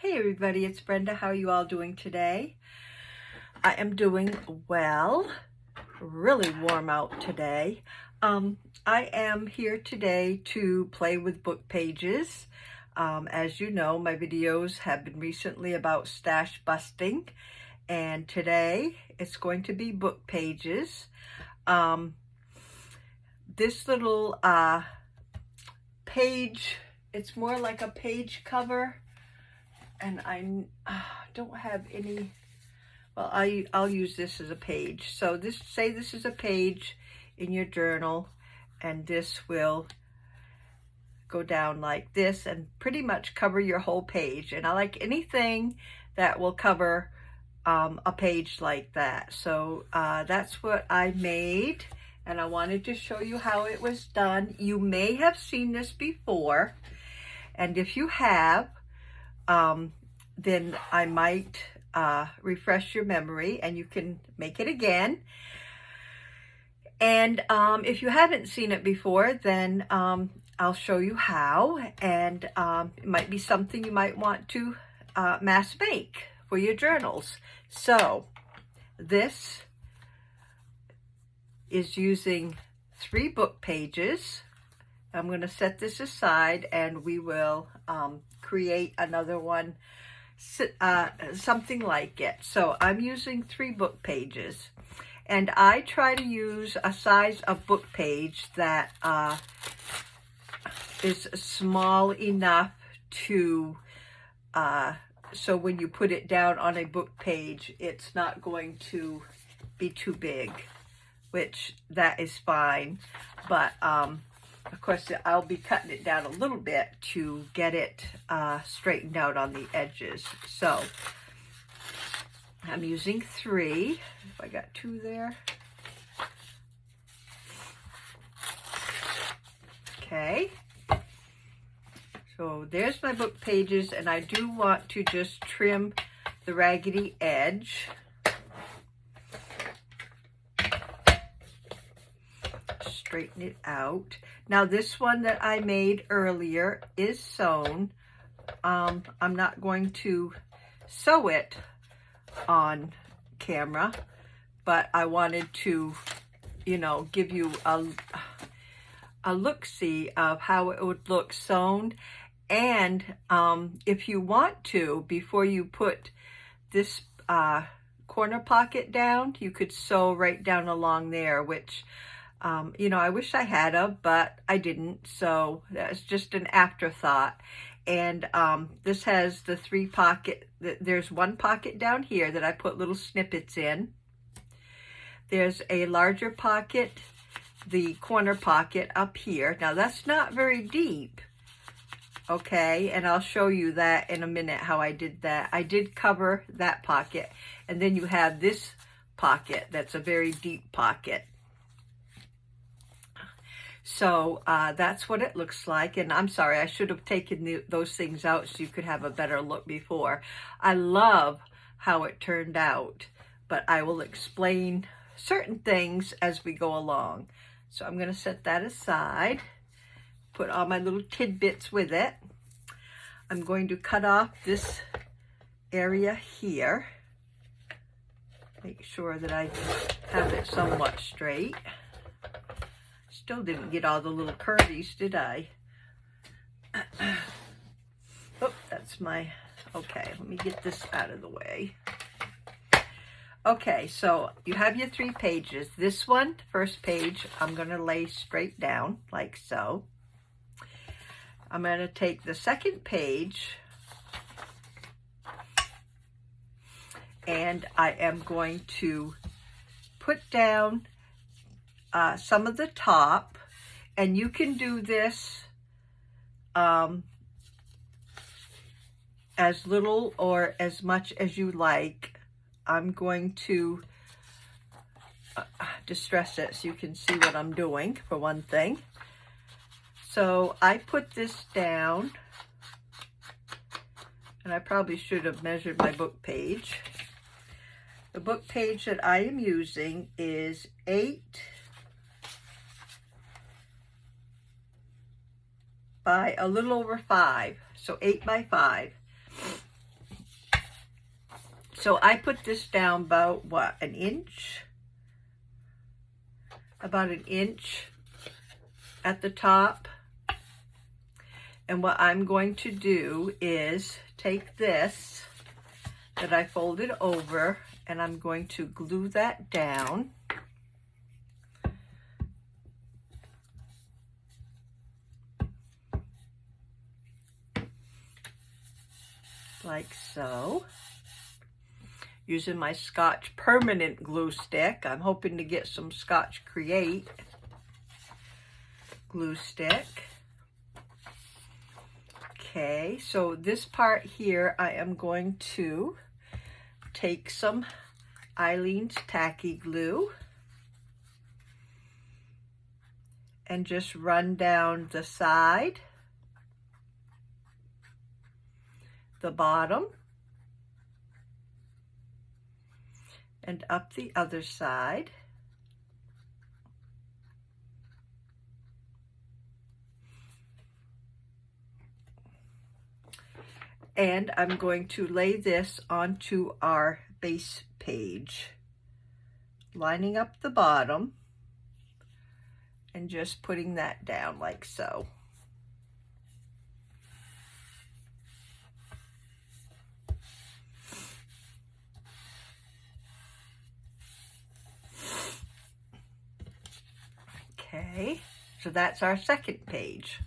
Hey everybody, it's Brenda. How are you all doing today? I am doing well. Really warm out today. I am here today to play with book pages. As you know, my videos have been recently about stash busting, and today it's going to be book pages. This little page, it's more like a page cover. And I don't have any, well, I'll use this as a page. So say this is a page in your journal, and this will go down like this and pretty much cover your whole page. And I like anything that will cover a page like that. So that's what I made, and I wanted to show you how it was done. You may have seen this before, and if you have, then I might refresh your memory and you can make it again. And if you haven't seen it before, then I'll show you how, and it might be something you might want to mass make for your journals. So this is using 3 book pages. I'm going to set this aside and we will create another one, something like it. So I'm using 3 book pages, and I try to use a size of book page that is small enough to so when you put it down on a book page, it's not going to be too big, which that is fine. But of course, I'll be cutting it down a little bit to get it straightened out on the edges. So I'm using 3. If I got 2 there. Okay. So there's my book pages, and I do want to just trim the raggedy edge. Straighten it out. Now this one that I made earlier is sewn. I'm not going to sew it on camera, but I wanted to, you know, give you a look-see of how it would look sewn. And if you want to, before you put this corner pocket down, you could sew right down along there, which you know, I wish I had but I didn't, so that's just an afterthought. And this has the 3 pocket, there's 1 pocket down here that I put little snippets in. There's a larger pocket, the corner pocket up here. Now that's not very deep, okay, and I'll show you that in a minute how I did that. I did cover that pocket, and then you have this pocket that's a very deep pocket. So that's what it looks like. And I'm sorry, I should have taken those things out so you could have a better look before. I love how it turned out, but I will explain certain things as we go along. So I'm going to set that aside, put all my little tidbits with it. I'm going to cut off this area here. Make sure that I have it somewhat straight. Still didn't get all the little curvies, did I? Oh, that's my, okay, let me get this out of the way. Okay, so you have your 3 pages. This one, first page, I'm going to lay straight down like so. I'm going to take the second page and I am going to put down some of the top, and you can do this as little or as much as you like. I'm going to distress it so you can see what I'm doing, for one thing. So I put this down, and I probably should have measured my book page. The book page that I am using is 8 by a little over 5, so 8 by 5. So I put this down about, what, an inch? About an inch at the top. And what I'm going to do is take this that I folded over, and I'm going to glue that down. Like so. Using my Scotch Permanent glue stick. I'm hoping to get some Scotch Create glue stick. Okay, so this part here, I am going to take some Eileen's Tacky Glue and just run down the side, the bottom, and up the other side. And I'm going to lay this onto our base page, lining up the bottom and just putting that down like so. Okay, so that's our second page.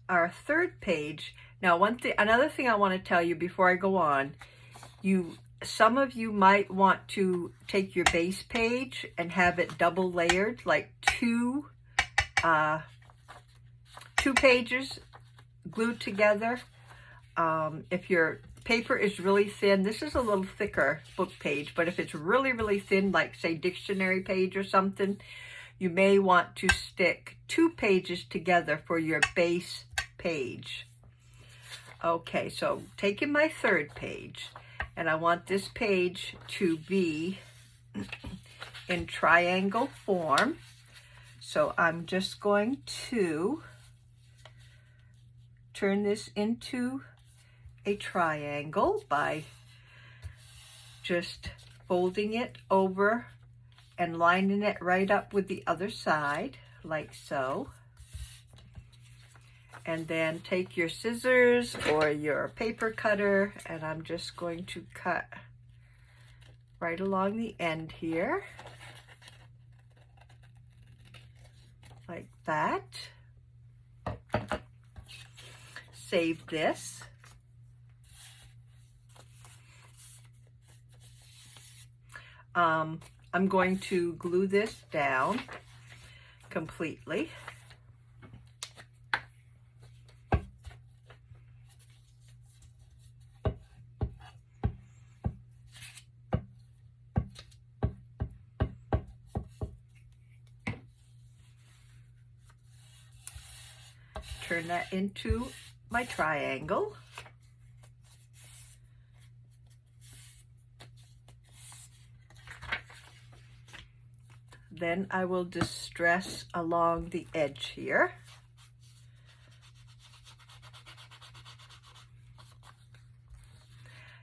Our third page. Now, another thing I want to tell you before I go on, some of you might want to take your base page and have it double layered, like two pages glued together. If your paper is really thin, this is a little thicker book page, but if it's really, really thin, like say dictionary page or something, you may want to stick 2 pages together for your base page. Okay, so taking my third page, and I want this page to be in triangle form. So I'm just going to turn this into a triangle by just folding it over and lining it right up with the other side, like so. And then take your scissors or your paper cutter, and I'm just going to cut right along the end here, like that. Save this. I'm going to glue this down completely. Turn that into my triangle. Then I will distress along the edge here.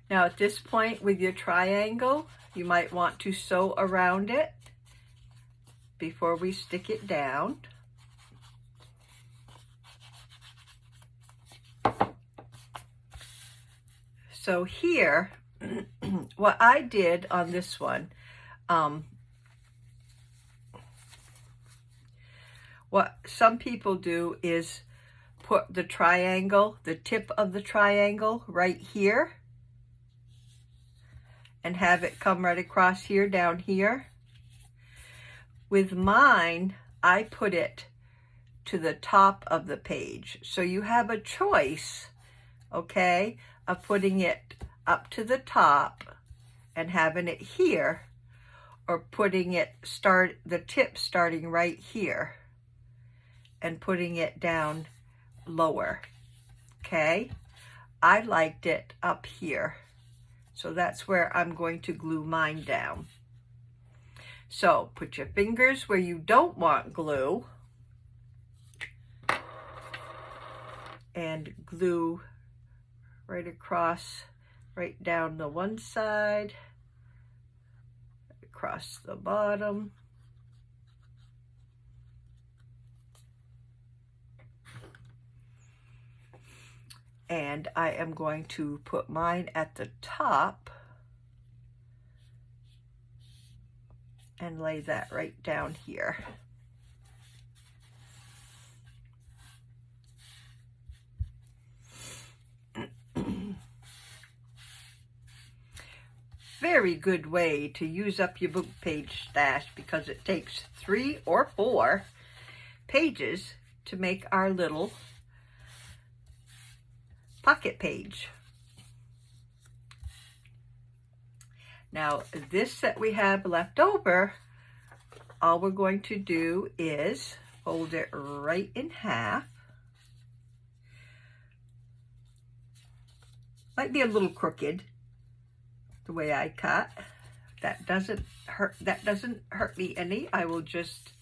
Now at this point with your triangle, you might want to sew around it before we stick it down. So here, what I did on this one, what some people do is put the triangle, the tip of the triangle right here, and have it come right across here, down here. With mine, I put it to the top of the page. So you have a choice, okay, of putting it up to the top and having it here, or putting it the tip starting right here and putting it down lower. Okay, I liked it up here, so that's where I'm going to glue mine down. So put your fingers where you don't want glue and glue right across, right down the one side, across the bottom. And I am going to put mine at the top and lay that right down here. Very good way to use up your book page stash, because it takes 3 or 4 pages to make our little pocket page. Now this that we have left over, all we're going to do is fold it right in half. Might be a little crooked the way I cut. That doesn't hurt me any. I will just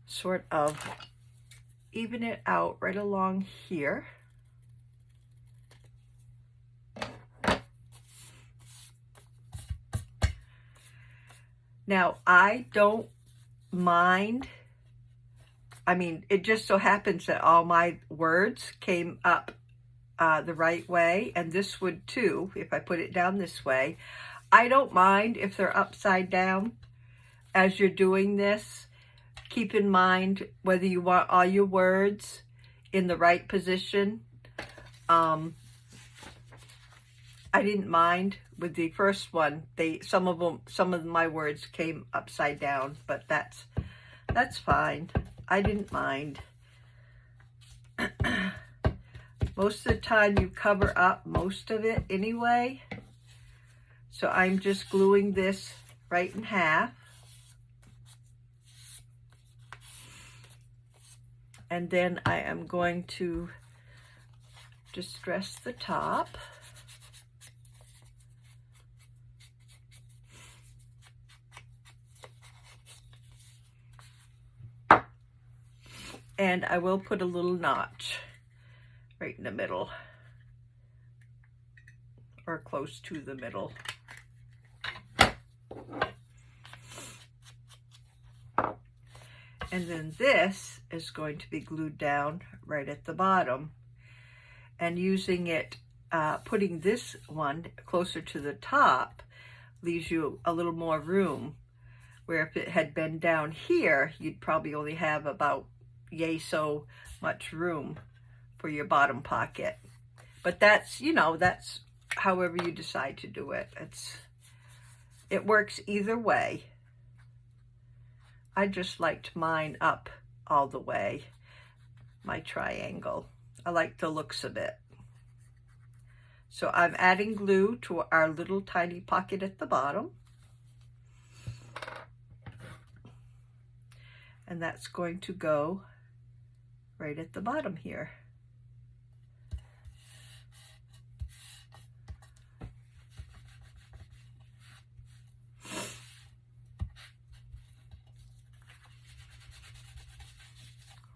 sort of even it out right along here. Now I don't mind, I mean, it just so happens that all my words came up the right way, and this would too if I put it down this way. I don't mind if they're upside down as you're doing this. Keep in mind whether you want all your words in the right position. I didn't mind with the first one. Some of my words came upside down, but that's fine. I didn't mind. Most of the time you cover up most of it anyway. So I'm just gluing this right in half. And then I am going to distress the top. And I will put a little notch right in the middle, or close to the middle. And then this is going to be glued down right at the bottom. And using it, putting this one closer to the top leaves you a little more room, where if it had been down here, you'd probably only have about yay so much room for your bottom pocket. But that's, you know, that's however you decide to do it. It works either way. I just liked mine up all the way, my triangle. I like the looks of it. So I'm adding glue to our little tiny pocket at the bottom. And that's going to go right at the bottom here.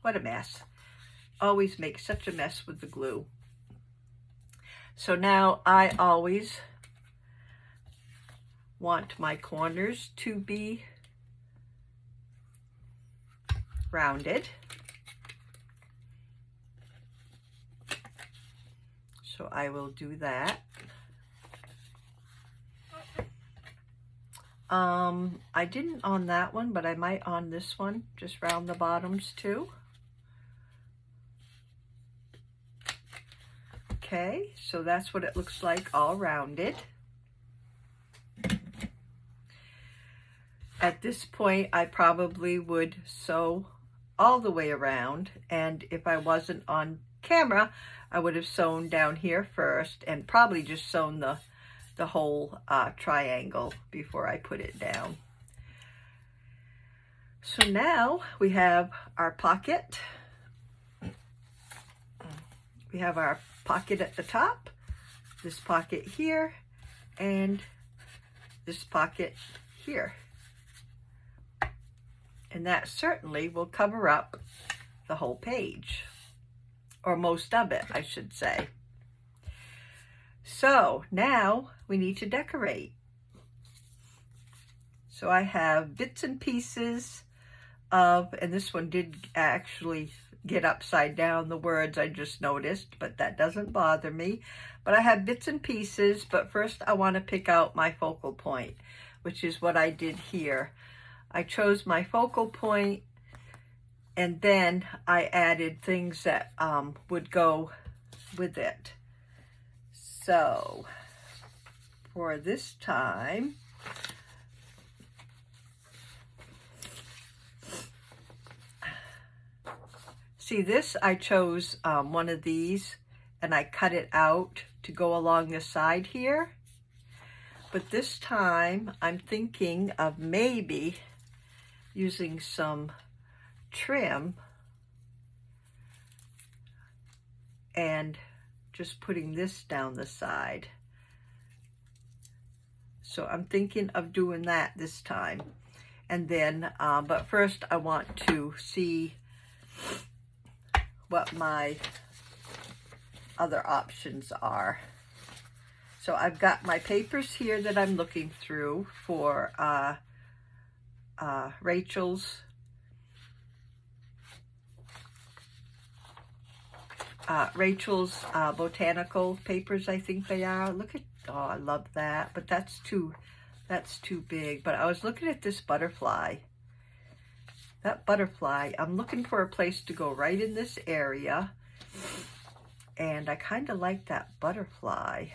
What a mess. Always make such a mess with the glue. So now I always want my corners to be rounded. So I will do that. I didn't on that one, but I might on this one, just round the bottoms too. Okay, so that's what it looks like all rounded. At this point, I probably would sew all the way around, and if I wasn't on camera, I would have sewn down here first and probably just sewn the whole triangle before I put it down. So now we have our pocket. We have our pocket at the top, this pocket here, and this pocket here. And that certainly will cover up the whole page, or most of it, I should say. So now we need to decorate. So I have bits and pieces of, and this one did actually get upside down, the words I just noticed, but that doesn't bother me. But I have bits and pieces, but first I want to pick out my focal point, which is what I did here. I chose my focal point, and then I added things that would go with it. So for this time, see this, I chose one of these and I cut it out to go along the side here. But this time I'm thinking of maybe using some trim and just putting this down the side. So I'm thinking of doing that this time. And then, but first I want to see what my other options are. So I've got my papers here that I'm looking through for Rachel's botanical papers, I think they are. Look at, oh, I love that, but that's too big. But I was looking at this butterfly. That butterfly, I'm looking for a place to go right in this area, and I kind of like that butterfly.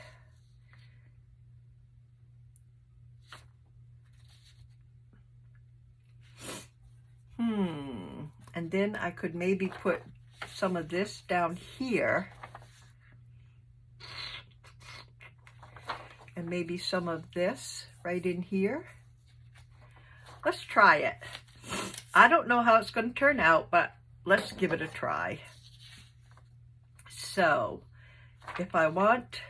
And then I could maybe put some of this down here, and maybe some of this right in here. Let's try it. I don't know how it's going to turn out, but let's give it a try. So if I want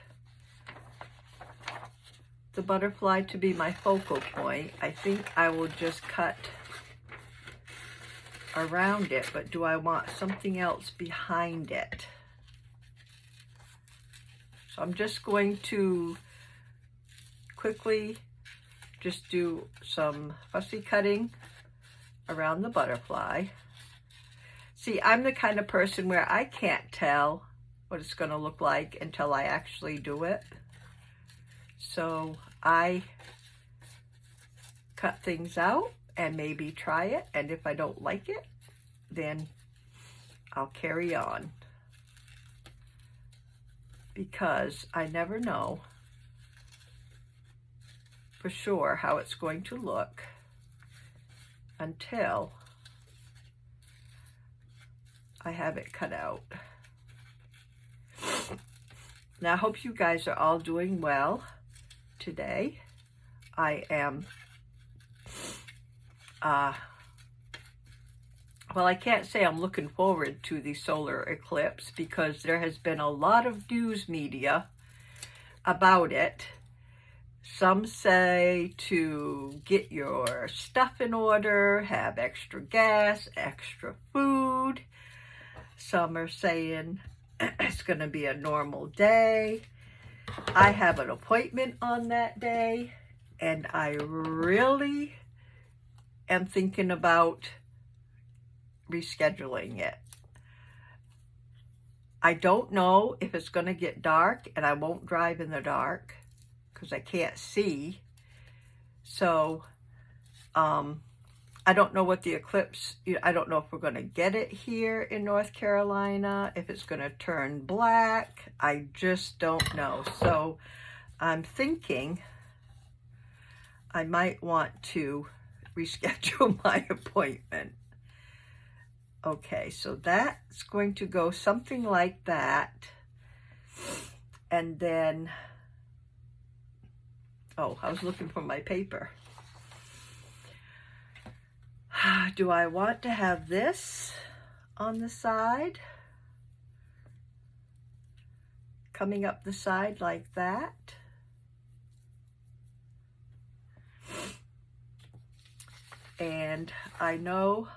the butterfly to be my focal point, I think I will just cut around it, but do I want something else behind it? So I'm just going to quickly just do some fussy cutting around the butterfly. See, I'm the kind of person where I can't tell what it's going to look like until I actually do it. So I cut things out and maybe try it, and if I don't like it, then I'll carry on, because I never know for sure how it's going to look until I have it cut out. Now I hope you guys are all doing well today. I am well, I can't say I'm looking forward to the solar eclipse, because there has been a lot of news media about it. Some say to get your stuff in order, have extra gas, extra food. Some are saying it's going to be a normal day. I have an appointment on that day, and I really am thinking about rescheduling it. I don't know if it's going to get dark, and I won't drive in the dark because I can't see. So I don't know what the eclipse, I don't know if we're going to get it here in North Carolina, if it's going to turn black. I just don't know. So I'm thinking I might want to reschedule my appointment. Okay, so that's going to go something like that. And then, oh, I was looking for my paper. Do I want to have this on the side, coming up the side like that? And I know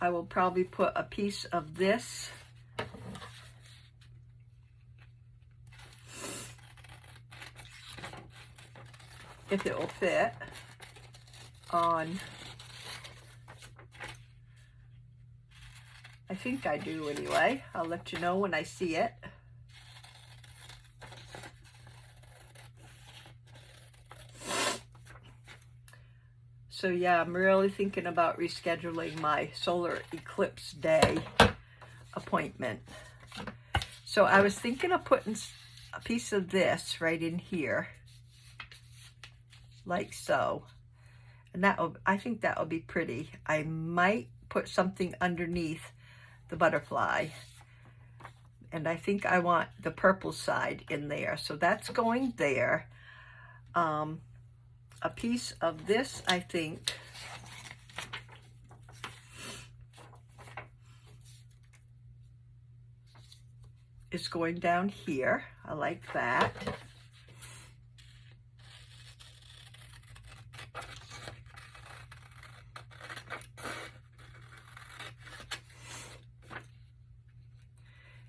I will probably put a piece of this if it will fit on. I think I do anyway. I'll let you know when I see it. So yeah, I'm really thinking about rescheduling my solar eclipse day appointment. So I was thinking of putting a piece of this right in here, like so. And I think that will be pretty. I might put something underneath the butterfly. And I think I want the purple side in there. So that's going there. A piece of this, I think, is going down here. I like that.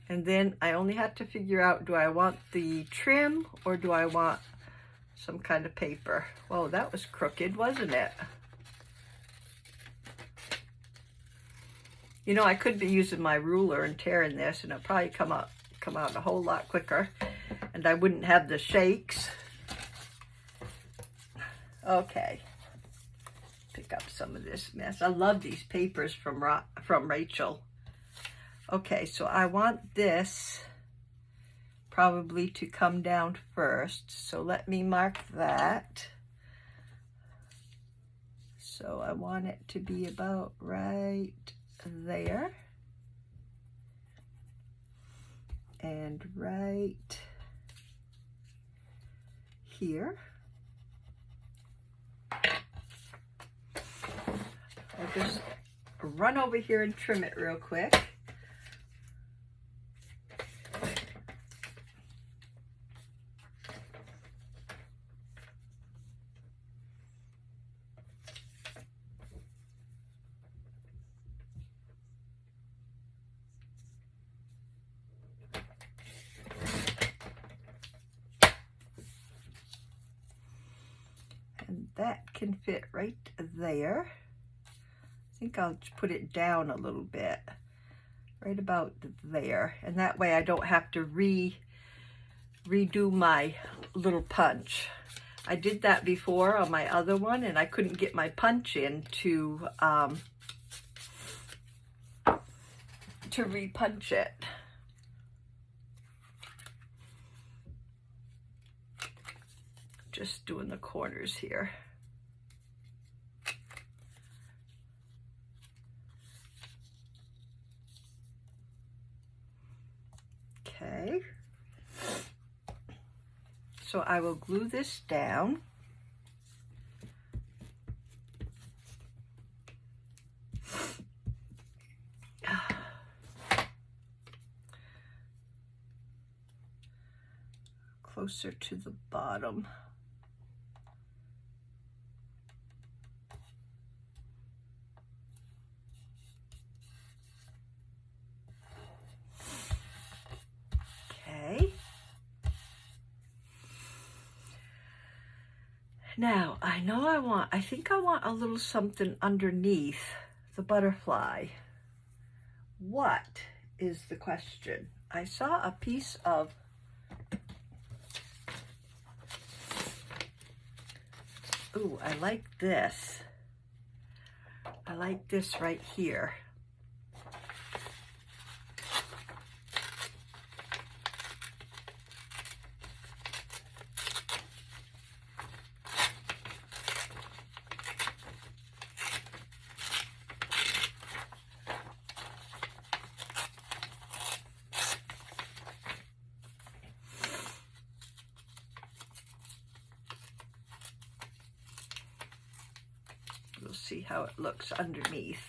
And then I only have to figure out, do I want the trim or do I want some kind of paper? Whoa, that was crooked, wasn't it? You know, I could be using my ruler and tearing this, and it'll probably come out a whole lot quicker, and I wouldn't have the shakes. Okay, pick up some of this mess. I love these papers from Rachel. Okay, so I want this probably to come down first. So let me mark that. So I want it to be about right there. And right here. I'll just run over here and trim it real quick. And that can fit right there. I think I'll just put it down a little bit, right about there. And that way I don't have to redo my little punch. I did that before on my other one, and I couldn't get my punch in to repunch it. Just doing the corners here. Okay. So I will glue this down. Closer to the bottom. Okay. Now, I think I want a little something underneath the butterfly. What is the question? I saw a piece of ooh, I like this. I like this right here. We'll see how it looks underneath.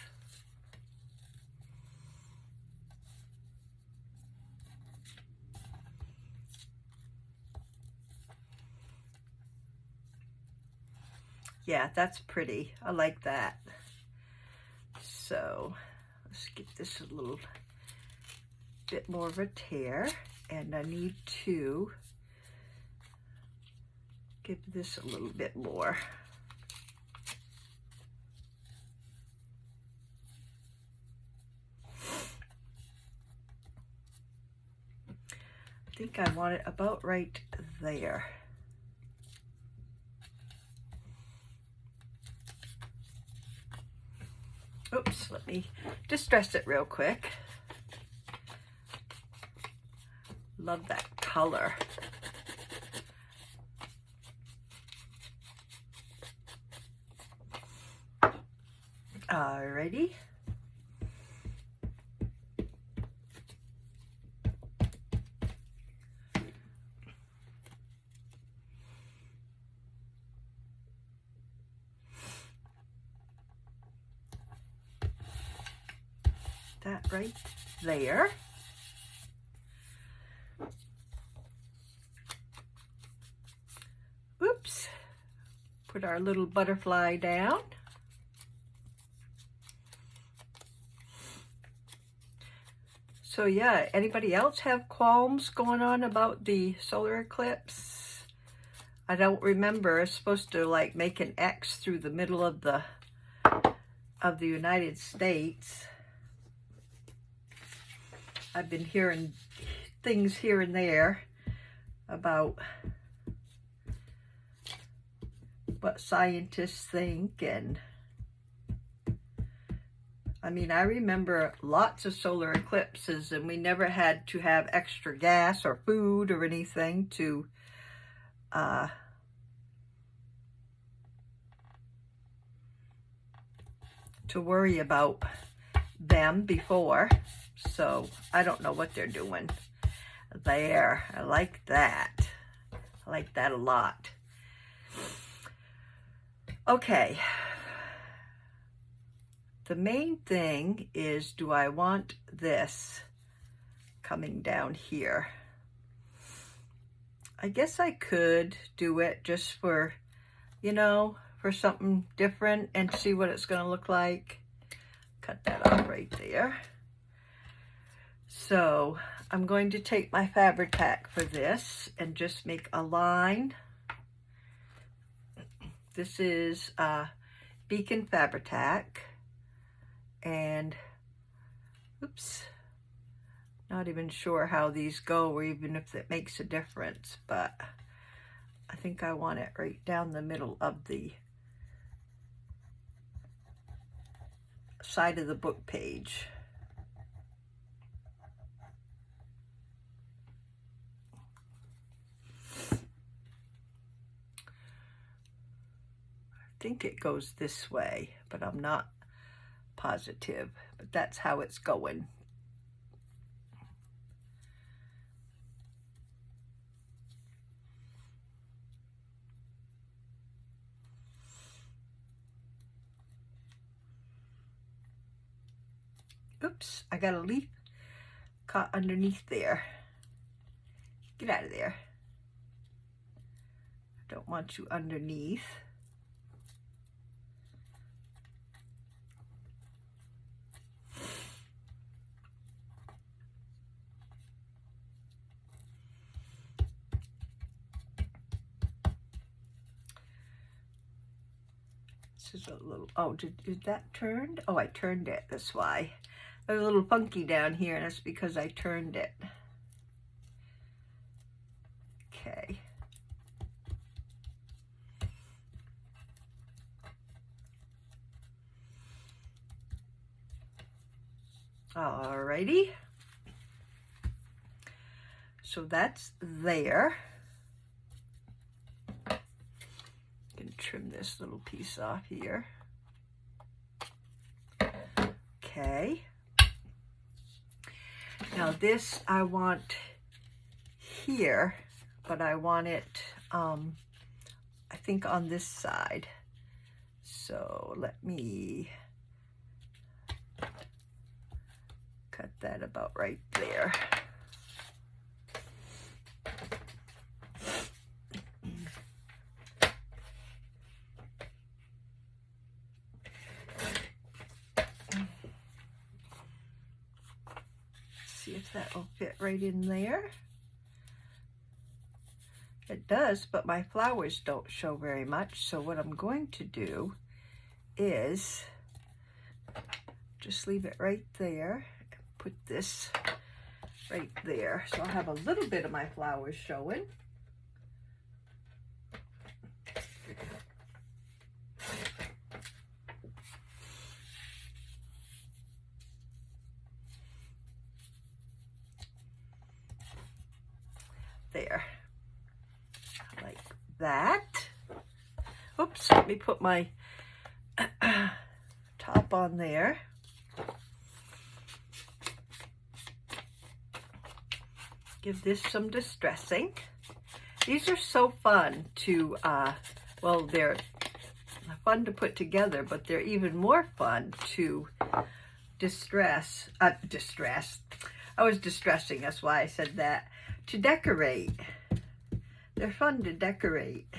Yeah, that's pretty. I like that. So let's get this a little bit more of a tear, and I need to give this a little bit more. I think I want it about right there. Oops, let me distress it real quick. Love that color. Alrighty. That right there. Oops. Put our little butterfly down. So yeah, anybody else have qualms going on about the solar eclipse? I don't remember. It's supposed to like make an X through the middle of the United States. I've been hearing things here and there about what scientists think, and I mean, I remember lots of solar eclipses, and we never had to have extra gas or food or anything to worry about them before. So I don't know what they're doing there. I like that. I like that a lot. Okay. The main thing is, do I want this coming down here? I guess I could do it just for, you know, for something different and see what it's going to look like. Cut that off right there. So I'm going to take my fabric pack for this and just make a line. This is Beacon Fabri-Tac, and oops, not even sure how these go or even if it makes a difference, but I think I want it right down the middle of the side of the book page. I think it goes this way, but I'm not positive, but that's how it's going. Oops, I got a leaf caught underneath there. Get out of there. I don't want you underneath. This is a little, oh, did that turn? Oh, I turned it, that's why. There's a little funky down here, and that's because I turned it. Okay. Alrighty. So that's there. I can trim this little piece off here. Okay. Now this I want here, but I want it, I think on this side. So let me cut that about right there. See if that will fit right in there. It does, but my flowers don't show very much. So what I'm going to do is just leave it right there and put this right there. So I'll have a little bit of my flowers showing. There, like that. Oops, let me put my top on there. Give this some distressing. These are so fun to, well, they're fun to put together, but they're even more fun to distress. I was distressing, that's why I said that. To decorate. They're fun to decorate.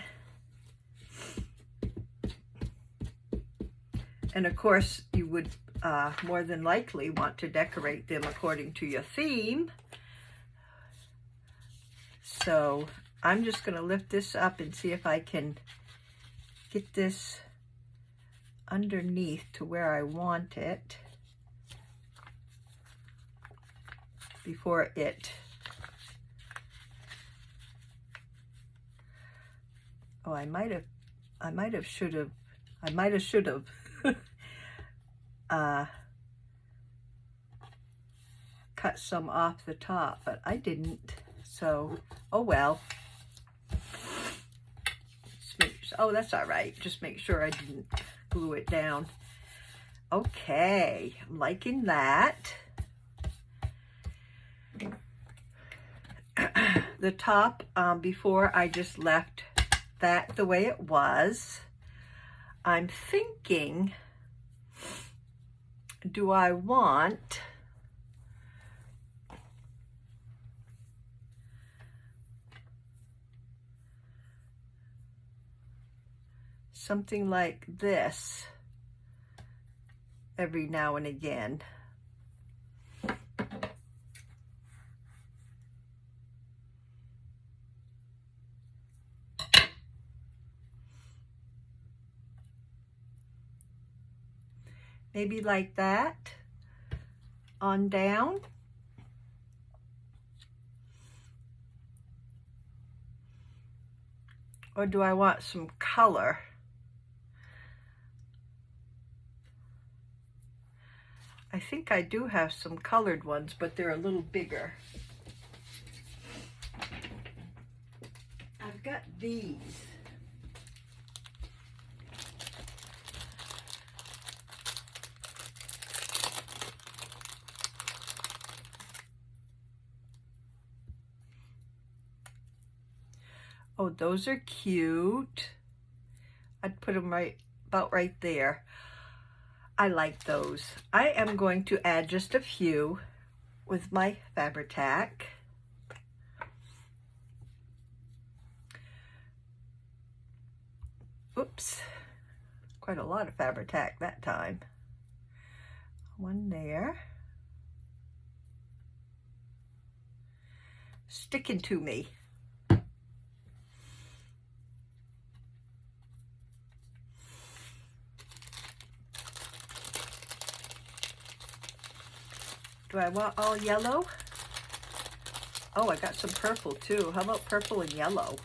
And of course, you would more than likely want to decorate them according to your theme. So I'm just going to lift this up and see if I can get this underneath to where I want it before it. Oh, I might have, should have cut some off the top, but I didn't. So, oh well. Oh, that's all right. Just make sure I didn't glue it down. Okay, I'm liking that. The top, before I just left that the way it was. I'm thinking, do I want something like this every now and again? Maybe like that on down. Or do I want some color? I think I do have some colored ones, but they're a little bigger. I've got these. Oh, those are cute. I'd put them about right there. I like those. I am going to add just a few with my Fabri-Tac. Oops, quite a lot of Fabri-Tac that time. One there. Sticking to me. Do I want all yellow? Oh, I got some purple too. How about purple and yellow?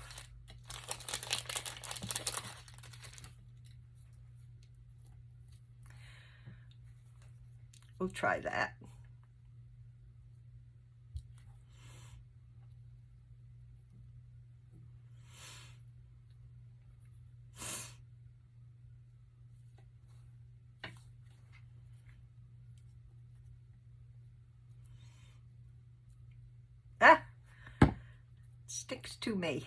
We'll try that. Ah! Sticks to me.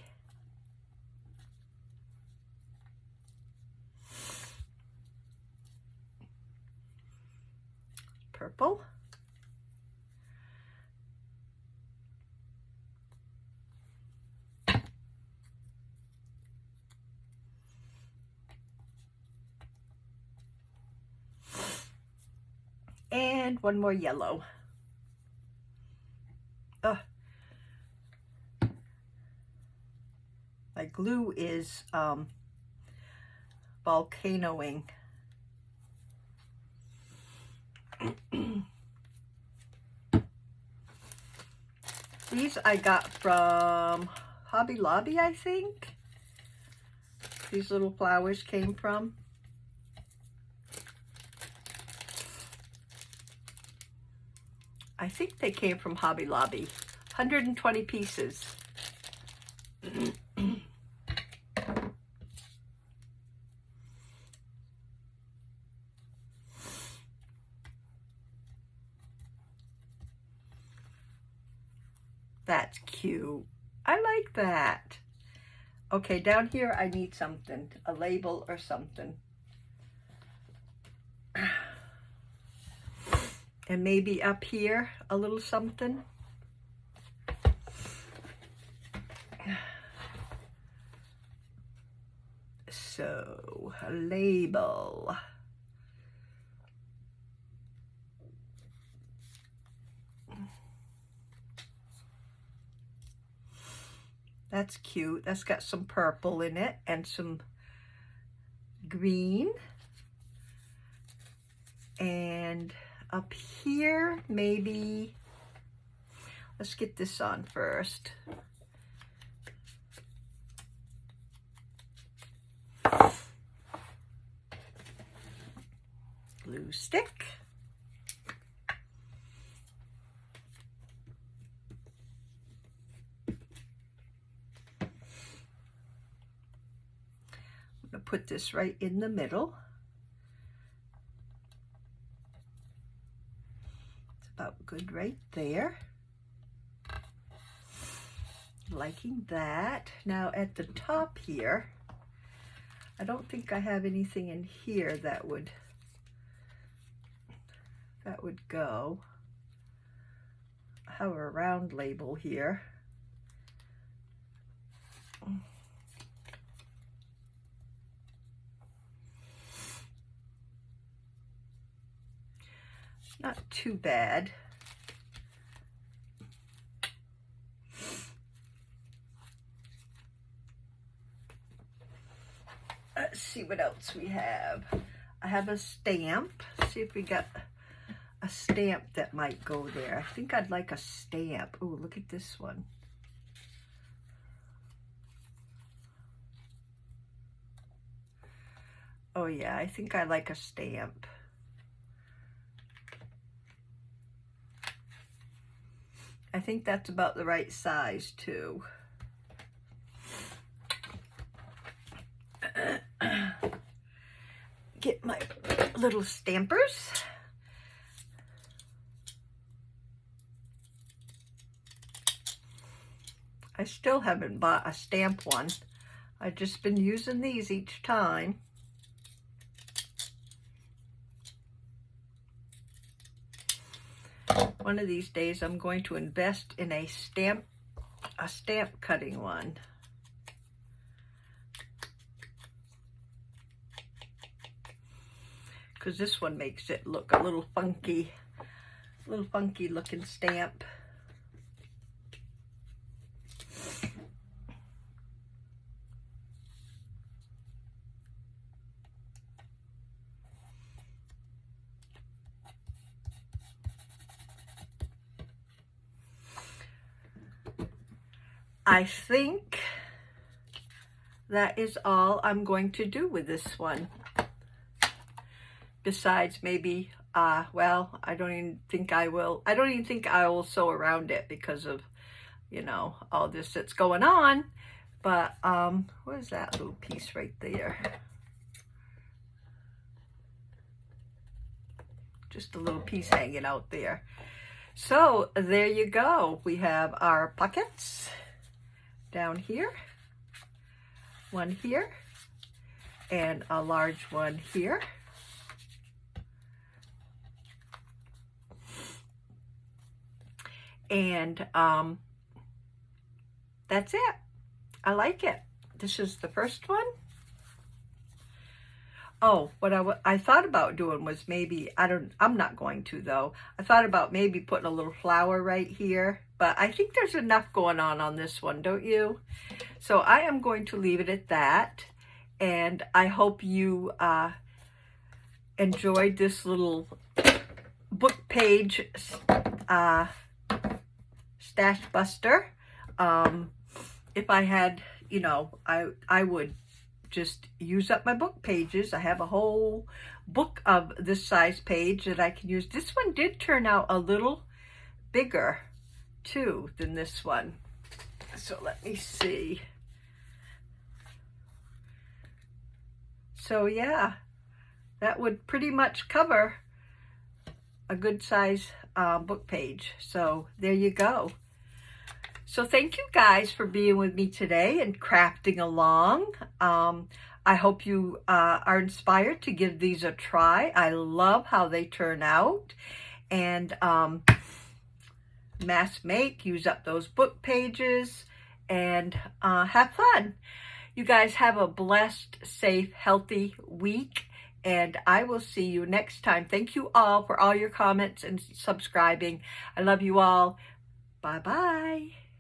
Purple. And one more yellow. Oh. My glue is volcanoing. These I got from Hobby Lobby, I think. These little flowers came from. I think they came from Hobby Lobby. 120 pieces. That's cute. I like that. Okay, down here I need something, a label or something. And maybe up here a little something. So, a label. That's cute. That's got some purple in it and some green. And up here, maybe, let's get this on first. Glue stick. I'm going to put this right in the middle. It's about good right there. Liking that. Now at the top here, I don't think I have anything in here that would go. I have a round label here. Not too bad. Let's see what else we have. I have a stamp. See if we got a stamp that might go there. I think I'd like a stamp. Oh, look at this one. Oh yeah, I think I like a stamp. I think that's about the right size too. Get my little stampers. I still haven't bought a stamp one. I've just been using these each time. One of these days I'm going to invest in a stamp cutting one. Because this one makes it look a little funky looking stamp. I think that is all I'm going to do with this one. Besides maybe, well, I don't even think I will sew around it because of, you know, all this that's going on. But, where's that little piece right there? Just a little piece hanging out there. So, there you go. We have our pockets down here, one here, and a large one here. And that's it. I like it. This is the first one. Oh, what I thought about doing was maybe, I'm not going to though. I thought about maybe putting a little flower right here, but I think there's enough going on this one, don't you? So I am going to leave it at that, and I hope you enjoyed this little book page stash buster. If I had, you know, I would just use up my book pages. I have a whole book of this size page that I can use. This one did turn out a little bigger too than this one. So let me see. So yeah, that would pretty much cover a good size book page. So there you go. So thank you guys for being with me today and crafting along. I hope you are inspired to give these a try. I love how they turn out. And mass make, use up those book pages, and have fun. You guys have a blessed, safe, healthy week, and I will see you next time. Thank you all for all your comments and subscribing. I love you all. Bye-bye.